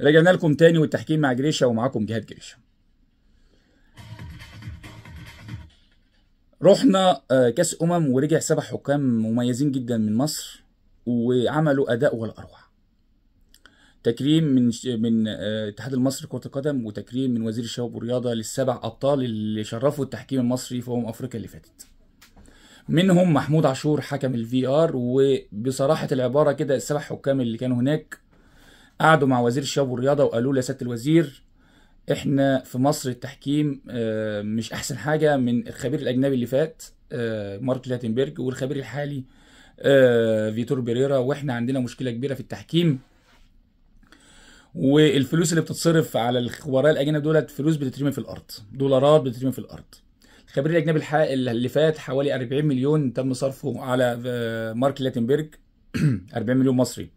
رجعنا لكم تاني والتحكيم مع جريشة ومعاكم جهاد جريشة. رحنا كاس ورجع 7 حكام مميزين جدا من مصر وعملوا اداء ولا اروع. تكريم من الاتحاد المصري لكرة القدم، وتكريم من وزير الشباب والرياضة لل7 ابطال اللي شرفوا التحكيم المصري في افريقيا اللي فاتت. منهم محمود عاشور حكم الفي ار، وبصراحة العبارة كده ال7 حكام اللي كانوا هناك قعدوا مع وزير الشباب والرياضة وقالوا له يا سيادة الوزير، احنا في مصر التحكيم مش احسن حاجه من الخبير الاجنبي اللي فات مارك لاتنبرج، والخبير الحالي فيتور بيريرا، واحنا عندنا مشكله كبيره في التحكيم. والفلوس اللي بتتصرف على الخبراء الاجانب دولت فلوس بتترمي في الارض، دولارات بتترمي في الارض. الخبير الاجنبي اللي فات حوالي 40 مليون تم صرفه على مارك لاتنبرج 40 مليون مصري.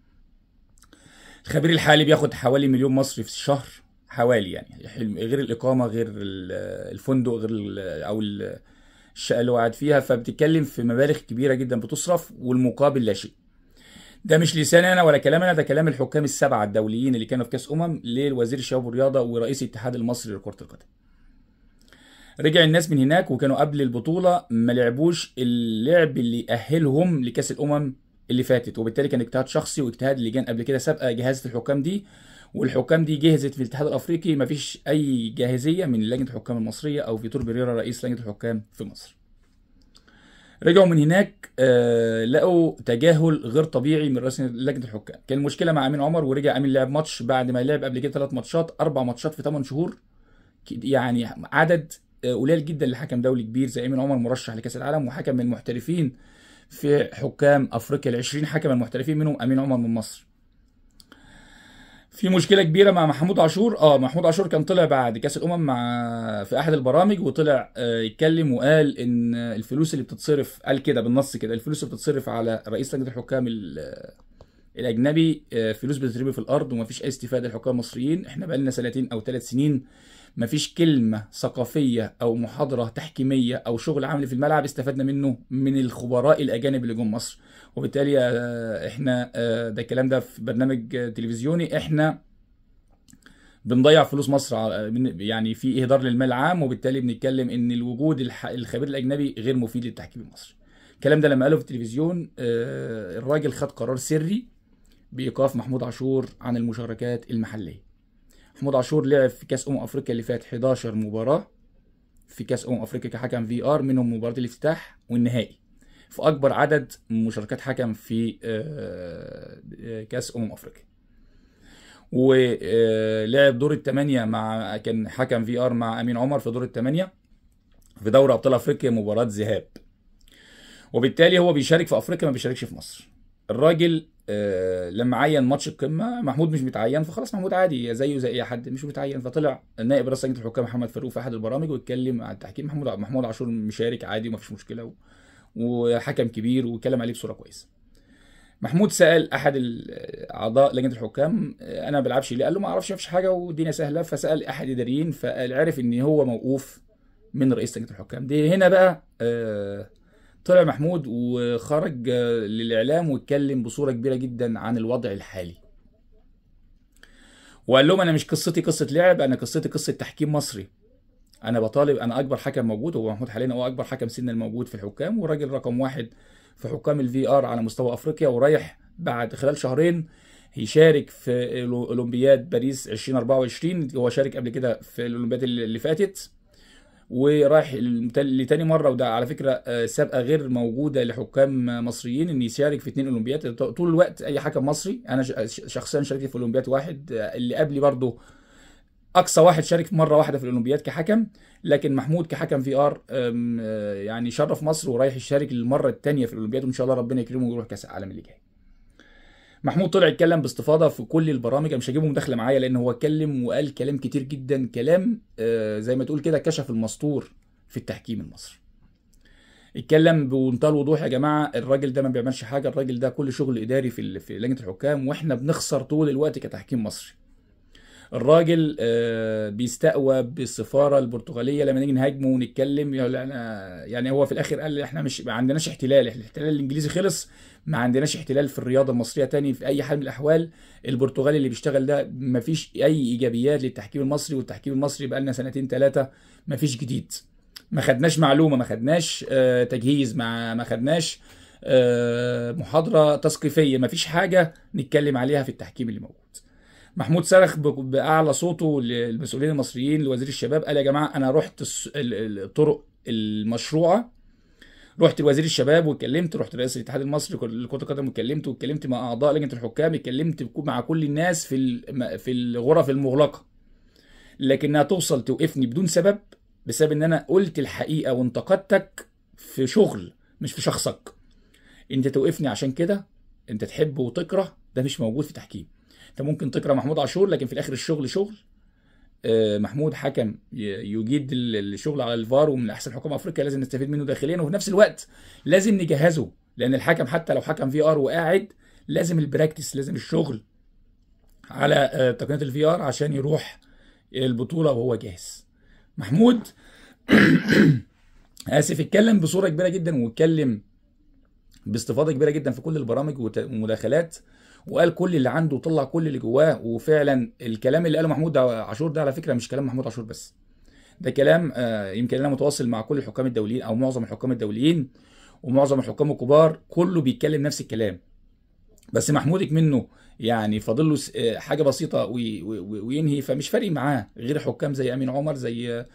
الخبير الحالي بياخد حوالي مليون مصري في الشهر حوالي، يعني غير الإقامة، غير الفندق، غير أو الشقة اللي هو قاعد فيها. فبتتكلم في مبالغ كبيرة جدا بتصرف والمقابل لا شيء. ده مش لساني أنا ولا كلام أنا، ده كلام الحكام ال7 الدوليين اللي كانوا في كأس لوزير الشباب والرياضة ورئيس الاتحاد المصري لكرة القدم. رجع الناس من هناك وكانوا قبل البطولة ما لعبوش اللعب اللي يأهلهم لكأس اللي فاتت، وبالتالي كان اجتهاد شخصي واجتهاد لجان قبل كده سابقة جهزت الحكام دي، والحكام دي جهزت في الاتحاد الافريقي. مفيش اي جاهزيه من لجنه الحكام المصريه او فيتور بيريرا رئيس لجنه الحكام في مصر. رجعوا من هناك لقوا تجاهل غير طبيعي من رئيس لجنه الحكام. كان المشكله مع امين عمر، ورجع امين لعب ماتش بعد ما لعب قبل كده 3 ماتشات، 4 ماتشات في 8 شهور. يعني عدد قليل جدا لحكم دولي كبير زي امين عمر، مرشح لكاس العالم وحكم من المحترفين في حكام افريقيا ال20 حكم المحترفين، منهم امين عمر من مصر. في مشكله كبيره مع محمود عاشور. محمود عاشور كان طلع بعد كاس مع في احد البرامج، وطلع يتكلم وقال ان الفلوس اللي بتتصرف، قال كده بالنص كده، الفلوس اللي بتتصرف على رئيس لجنه الحكام الاجنبي فلوس بتترمي في الارض ومفيش اي استفاده للحكام المصريين. احنا بقالنا 2 او 3 سنين مفيش كلمه ثقافيه او محاضره تحكيميه او شغل عملي في الملعب استفدنا منه من الخبراء الاجانب اللي جم مصر. وبالتالي احنا ده الكلام ده في برنامج تلفزيوني، احنا بنضيع فلوس مصر يعني في اهدار للمال العام، وبالتالي بنتكلم ان الوجود الخبير الاجنبي غير مفيد للتحكيم المصري. الكلام ده لما قاله في التلفزيون الراجل خد قرار سري بايقاف محمود عاشور عن المشاركات المحليه. محمود عاشور لعب في كاس افريقيا اللي فات 11 مباراه في كاس افريقيا كحكم في ار، منهم مباراه الافتتاح والنهائي، في اكبر عدد مشاركات حكم في كاس افريقيا. ولعب دور ال8 كان حكم في ار مع امين عمر في دور ال8 في دوري ابطال افريقيا مباراه ذهاب. وبالتالي هو بيشارك في افريقيا ما بيشاركش في مصر. الراجل لما عين ماتش القمه، محمود مش متعين، فخلاص محمود عادي زيه زي اي حد مش متعين، فطلع نائب رئيس لجنه الحكام محمد فاروق في احد البرامج واتكلم عن التحكيم. محمود عاشور مشارك عادي وما فيش مشكله، وحكم كبير واتكلم عليه بصوره كويسه. محمود سال احد اعضاء لجنه الحكام انا ما بلعبش ليه؟ قال له ما اعرفش، ما فيش حاجه والدنيا سهله. فسال احد اداريين فعرف ان هو موقوف من رئيس لجنه الحكام دي. هنا بقى طلع محمود وخرج للاعلام واتكلم بصوره كبيره جدا عن الوضع الحالي، وقال لهم انا مش قصتي قصه لعب، انا قصتي قصه تحكيم مصري. انا بطالب، انا اكبر حكم موجود، هو محمود حاليا هو اكبر حكم سنا الموجود في الحكام، وراجل رقم 1 في حكام الفي ار على مستوى افريقيا، ورايح بعد خلال شهرين يشارك في اولمبياد باريس 2024. هو شارك قبل كده في الاولمبياد اللي فاتت، ورايح لتاني مره، وده على فكره سابقه غير موجوده لحكام مصريين ان يشارك في 2 اولمبياد طول الوقت. اي حكم مصري، انا شخصيا شاركت في اولمبياد واحد، اللي قبلي برضه اقصى واحد شارك مره واحده في الاولمبياد كحكم. لكن محمود كحكم في ار يعني شرف مصر ورايح يشارك للمره الثانيه في الاولمبياد، وان شاء الله ربنا يكرمه ويروح كاس العالم اللي جاي. محمود طلع يتكلم باستفاضه في كل البرامج، انا مش هجيبه مداخله معايا لان هو اتكلم وقال كلام كتير جدا، كلام زي ما تقول كده كشف المستور في التحكيم المصري. اتكلم بمنتهى الوضوح يا جماعه، الراجل ده ما بيعملش حاجه، الراجل ده كل شغل اداري في لجنه الحكام، واحنا بنخسر طول الوقت كتحكيم مصري. الراجل بيستقوى بالسفاره البرتغاليه لما نيجي نهاجمه ونتكلم، يعني هو في الاخر قال احنا مش ما عندناش احتلال، احنا الاحتلال الانجليزي خلص، ما عندناش احتلال في الرياضه المصريه تاني في اي حال من الاحوال. البرتغالي اللي بيشتغل ده ما فيش اي ايجابيات للتحكيم المصري، والتحكيم المصري بقى لنا سنتين ثلاثه ما فيش جديد. ما خدناش معلومه، ما خدناش تجهيز، ما خدناش محاضره تثقيفيه، ما فيش حاجه نتكلم عليها في التحكيم اللي موجود. محمود صرخ باعلى صوته للمسؤولين المصريين، لوزير الشباب، قال يا جماعه انا رحت الطرق المشروعه، رحت لوزير الشباب واتكلمت، رحت رئيس الاتحاد المصري لكره القدم واتكلمت مع اعضاء لجنه الحكام، اتكلمت مع كل الناس في الغرف المغلقه، لكنها توصل توقفني بدون سبب، بسبب ان انا قلت الحقيقه وانتقدتك في شغل مش في شخصك. انت توقفني عشان كده، انت تحب وتكره، ده مش موجود في تحكيم. انت ممكن تكره محمود عاشور، لكن في الاخر الشغل شغل. محمود حكم يجيد الشغل على الفار، ومن احسن حكام افريقيا، لازم نستفيد منه داخليا، وفي نفس الوقت لازم نجهزه، لان الحكم حتى لو حكم في ار وقاعد لازم البراكتس، لازم الشغل على تقنيه الفي ار عشان يروح البطوله وهو جاهز. محمود اسف اتكلم بصوره كبيره جدا، واتكلم باستفاضه كبيره جدا في كل البرامج ومداخلات، وقال كل اللي عنده وطلع كل اللي جواه. وفعلا الكلام اللي قاله محمود عاشور ده على فكره مش كلام محمود عاشور بس، ده كلام يمكن انا متواصل مع كل الحكام الدوليين او معظم الحكام الدوليين ومعظم الحكام الكبار، كله بيتكلم نفس الكلام. بس محمود منه يعني فاضل له حاجه بسيطه وينهي، فمش فارق معاه غير حكام زي امين عمر، زي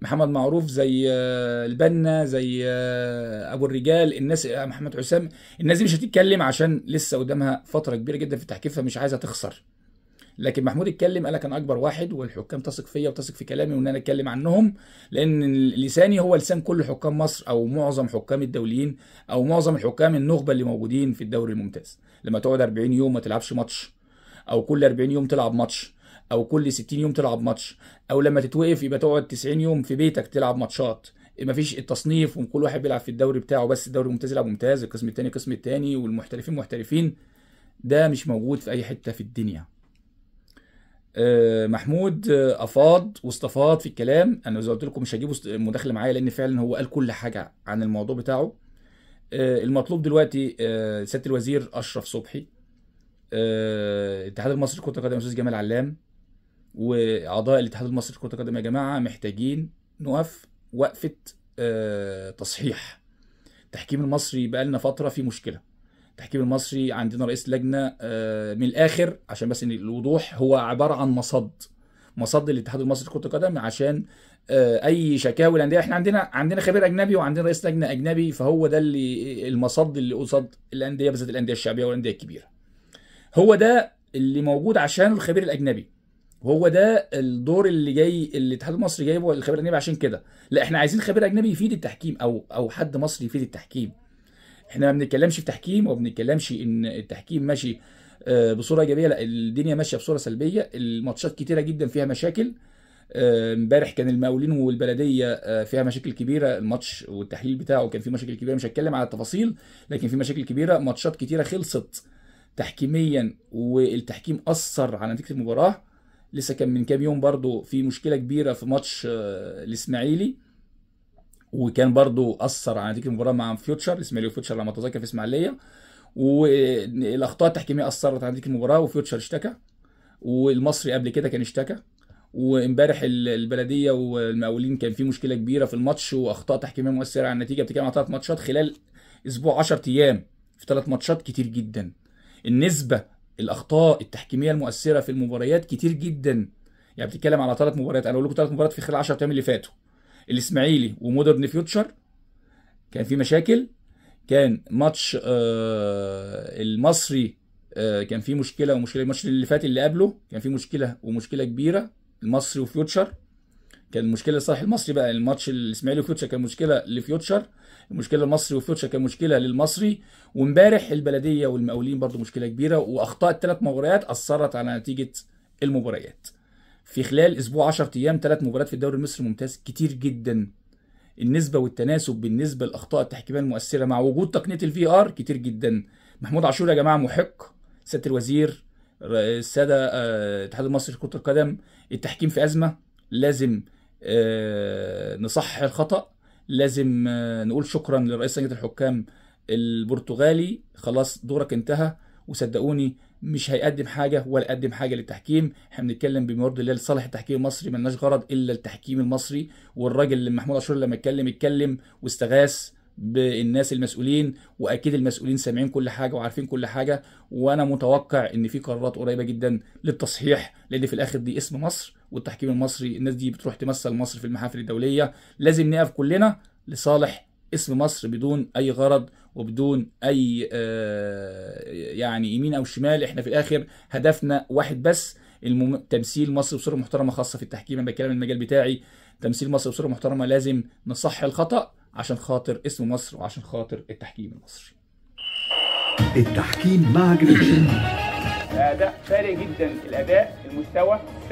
محمد معروف، زي البنا، زي ابو الرجال، الناس محمد حسام. الناس دي مش هتتكلم عشان لسه قدامها فتره كبيره جدا في التحكيم، فمش عايزه تخسر. لكن محمود اتكلم، قال لك انا اكبر واحد، والحكام تثق فيا وتثق في كلامي وان انا اتكلم عنهم، لان لساني هو لسان كل حكام مصر، او معظم حكام الدوليين، او معظم الحكام النخبه اللي موجودين في الدوري الممتاز. لما تقعد 40 يوم ما تلعبش ماتش، او كل 40 يوم تلعب ماتش، او كل 60 يوم تلعب ماتش، او لما تتوقف يبقى تقعد 90 يوم في بيتك تلعب ماتشات، مفيش التصنيف وكل واحد بيلعب في الدوري بتاعه، بس الدوري الممتاز يلعب ممتاز، القسم الثاني القسم الثاني، والمحترفين محترفين، ده مش موجود في اي حته في الدنيا. محمود افاض واستفاض في الكلام. انا زي ما قلت لكم مش هجيبه مداخله معايا، لان فعلا هو قال كل حاجه عن الموضوع بتاعه. المطلوب دلوقتي سياده الوزير اشرف صبحي، الاتحاد المصري لكره القدم الاستاذ جمال علام، واعضاء الاتحاد المصري لكره القدم، يا جماعه محتاجين نقف وقفه تصحيح. التحكيم المصري بقى لنا فتره في مشكله. التحكيم المصري عندنا رئيس لجنه من الاخر عشان بس الوضوح، هو عباره عن مصد الاتحاد المصري لكره القدم عشان اي شكاوي الانديه. احنا عندنا خبير اجنبي وعندنا رئيس لجنه اجنبي، فهو ده اللي المصد اللي قصاد الانديه، بالذات الانديه الشعبيه والانديه الكبيره. هو ده اللي موجود عشان الخبير الاجنبي، وهو ده الدور اللي جاي اللي الاتحاد المصري جايبه الخبير الاجنبي. عشان كده لا، احنا عايزين خبير اجنبي يفيد التحكيم، او حد مصري يفيد التحكيم. احنا ما بنتكلمش في تحكيم، وما بنتكلمش ان التحكيم ماشي بصوره ايجابيه، لا الدنيا ماشيه بصوره سلبيه. الماتشات كتيره جدا فيها مشاكل. امبارح كان المقاولين والبلديه فيها مشاكل كبيره، الماتش والتحليل بتاعه كان فيه مشاكل كبيره، مش هتكلم على التفاصيل، لكن في مشاكل كبيره. ماتشات كتيره خلصت تحكيميا والتحكيم اثر على نتيجه المباراه. لسه كان من كام يوم برضو في مشكله كبيره في ماتش الاسماعيلي، وكان برضو اثر على نتيجه المباراه مع فيوتشر، الاسماعيلي وفيوتشر لما اتذكر في اسماعيليه، والاخطاء التحكيميه اثرت على نتيجه المباراه، وفيوتشر اشتكى، والمصري قبل كده كان اشتكى، وامبارح البلديه والمقاولين كان في مشكله كبيره في الماتش واخطاء تحكيميه مؤثره على النتيجه. بتتكلم على 3 ماتشات خلال اسبوع، 10 ايام في 3 ماتشات، كتير جدا. النسبه الاخطاء التحكيميه المؤثره في المباريات كتير جدا. يعني بتتكلم على 3 مباريات، انا اقول لكم 3 مباريات في خلال 10 ايام اللي فاتوا: الاسماعيلي ومودرن فيوتشر كان في مشاكل، كان ماتش المصري كان في مشكله ومشكله، الماتش اللي فات اللي قبله كان في مشكله ومشكله كبيره، المصري وفيوتشر كان المشكله لصالح المصري. بقى الماتش الاسماعيلي وفيوتشر كان مشكله لفيوتشر، المشكله المصري وفيوتشر كان مشكله للمصري، وامبارح البلديه والمقاولين برضو مشكله كبيره. واخطاء ال3 مباريات اثرت على نتيجه المباريات. في خلال اسبوع 10 ايام 3 مباريات في الدوري المصري الممتاز، كتير جدا. النسبه والتناسب بالنسبه للاخطاء التحكيميه المؤثره مع وجود تقنيه الفي ار كتير جدا. محمود عاشور يا جماعه محق، سياده الوزير الساده الاتحاد المصري لكره القدم، التحكيم في ازمه، لازم نصحح الخطا، لازم نقول شكرا لرئيس لجنه الحكام البرتغالي، خلاص دورك انتهى. وصدقوني مش هيقدم حاجه ولا يقدم حاجه للتحكيم، احنا بنتكلم بمرض الله لصالح التحكيم المصري، ملناش غرض الا التحكيم المصري. والراجل اللي محمود عاشور لما اتكلم واستغاث بالناس المسؤولين، واكيد المسؤولين سامعين كل حاجه وعارفين كل حاجه. وانا متوقع ان في قرارات قريبه جدا للتصحيح، لان في الاخر دي اسم مصر والتحكيم المصري، الناس دي بتروح تمثل مصر في المحافل الدوليه، لازم نقف كلنا لصالح اسم مصر بدون اي غرض وبدون اي يعني يمين او شمال. احنا في الاخر هدفنا واحد بس، تمثيل مصر بصوره محترمه، خاصه في التحكيم. انا بتكلم المجال بتاعي، تمثيل مصر بصوره محترمه، لازم نصحح الخطا عشان خاطر اسم مصر وعشان خاطر التحكيم المصري. التحكيم مع جريتشن اداء فارق جدا، الاداء المستوى